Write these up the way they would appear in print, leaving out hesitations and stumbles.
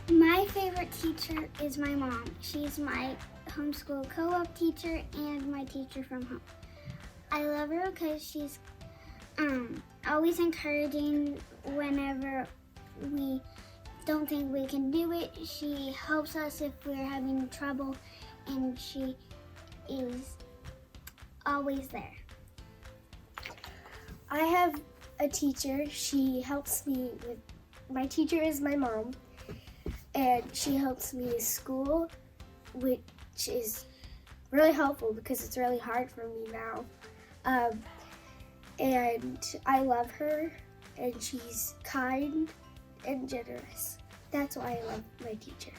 My favorite teacher is my mom. She's my homeschool co-op teacher and my teacher from home. I love her because she's always encouraging whenever we don't think we can do it. She helps us if we're having trouble, and she is always there. I have a teacher. She helps me with, my teacher is my mom, and she helps me with school, which is really helpful because it's really hard for me now. And I love her, and she's kind and generous. That's why I love my teacher.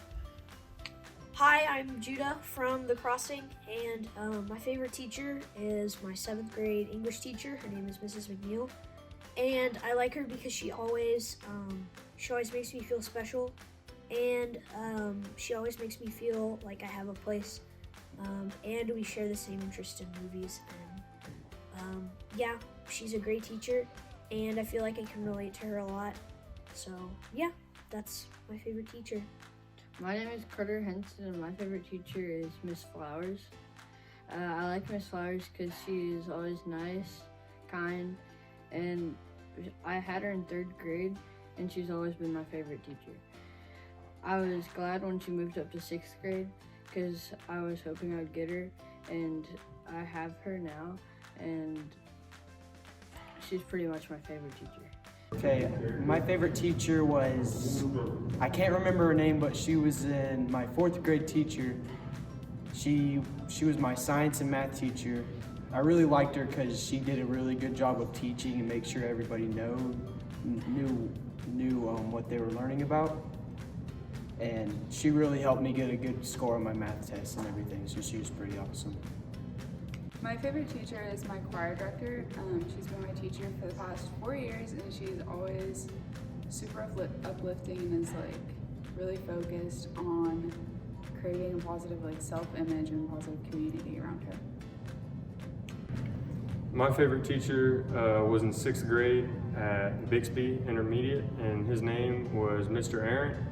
Hi, I'm Judah from The Crossing, and my favorite teacher is my 7th grade English teacher. Her name is Mrs. McNeil, and I like her because she always makes me feel special, and she always makes me feel like I have a place, and we share the same interest in movies, and yeah, she's a great teacher, and I feel like I can relate to her a lot, so yeah, that's my favorite teacher. My name is Carter Henson, and my favorite teacher is Miss Flowers. I like Miss Flowers because she is always nice, kind, and I had her in 3rd grade, and she's always been my favorite teacher. I was glad when she moved up to 6th grade because I was hoping I'd get her, and I have her now, and she's pretty much my favorite teacher. Okay, my favorite teacher was, I can't remember her name, but she was in my 4th grade teacher. She was my science and math teacher. I really liked her because she did a really good job of teaching and make sure everybody knew what they were learning about. And she really helped me get a good score on my math tests and everything, so she was pretty awesome. My favorite teacher is my choir director. She's been my teacher for the past 4 years, and she's always super uplifting and is really focused on creating a positive self-image and positive community around her. My favorite teacher was in 6th grade at Bixby Intermediate, and his name was Mr. Aaron.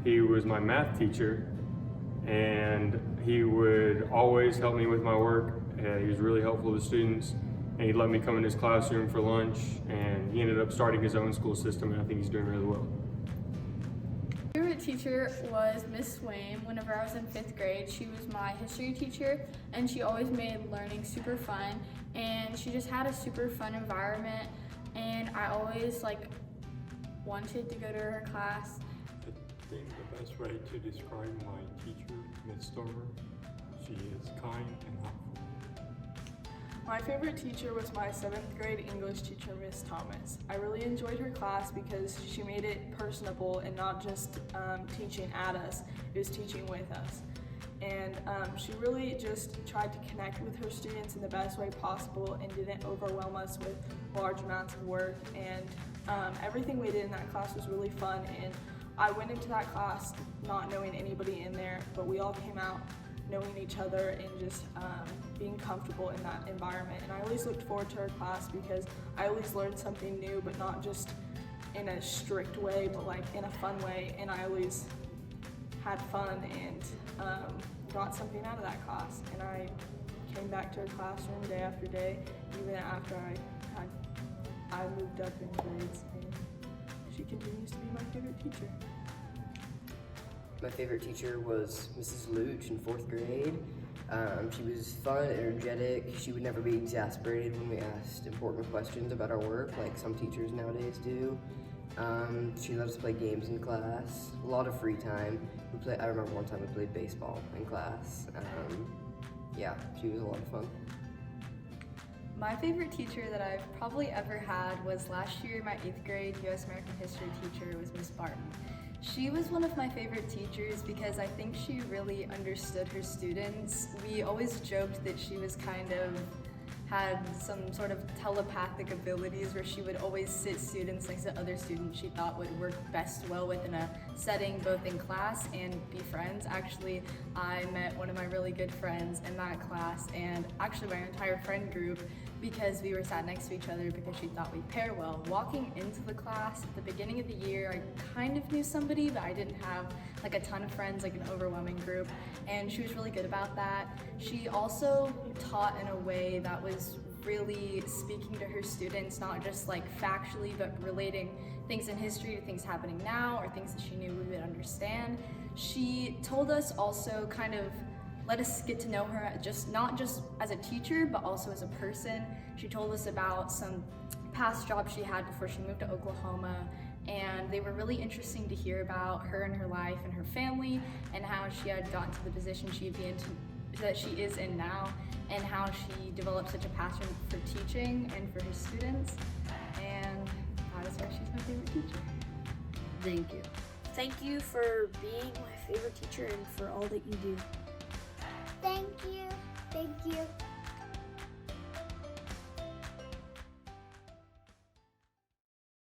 He was my math teacher, and he would always help me with my work. He was really helpful to students, and he'd let me come in his classroom for lunch, and he ended up starting his own school system, and I think he's doing really well. My favorite teacher was Miss Swain. Whenever I was in 5th grade, she was my history teacher, and she always made learning super fun, and she just had a super fun environment, and I always wanted to go to her class. I think the best way to describe my teacher, Ms. Stormer, she is kind and helpful. My favorite teacher was my 7th grade English teacher, Miss Thomas. I really enjoyed her class because she made it personable and not just teaching at us, it was teaching with us. And she really just tried to connect with her students in the best way possible and didn't overwhelm us with large amounts of work. And everything we did in that class was really fun. And I went into that class not knowing anybody in there, but we all came out knowing each other and just being comfortable in that environment. And I always looked forward to her class because I always learned something new, but not just in a strict way, but in a fun way. And I always had fun and got something out of that class. And I came back to her classroom day after day, even after I moved up in grades. And she continues to be my favorite teacher. My favorite teacher was Mrs. Luch in 4th grade. She was fun, energetic. She would never be exasperated when we asked important questions about our work, like some teachers nowadays do. She let us play games in class, a lot of free time. I remember one time we played baseball in class. Yeah, she was a lot of fun. My favorite teacher that I've probably ever had was last year my 8th grade U.S. American History teacher was Miss Barton. She was one of my favorite teachers because I think she really understood her students. We always joked that she was had some sort of telepathic abilities where she would always sit students next to other students she thought would work best well with in a setting both in class and be friends. Actually, I met one of my really good friends in that class, and actually my entire friend group because we were sat next to each other because she thought we'd pair well. Walking into the class at the beginning of the year, I kind of knew somebody, but I didn't have like a ton of friends, like an overwhelming group, and she was really good about that. She also taught in a way that was really speaking to her students, not just like factually, but relating things in history to things happening now or things that she knew we would understand. She told us also kind of let us get to know her not just as a teacher, but also as a person. She told us about some past jobs she had before she moved to Oklahoma, and they were really interesting to hear about her and her life and her family and how she had gotten to the position that she is in now, and how she developed such a passion for teaching and for her students, and that is why she's my favorite teacher. Thank you. Thank you for being my favorite teacher and for all that you do. Thank you. Thank you.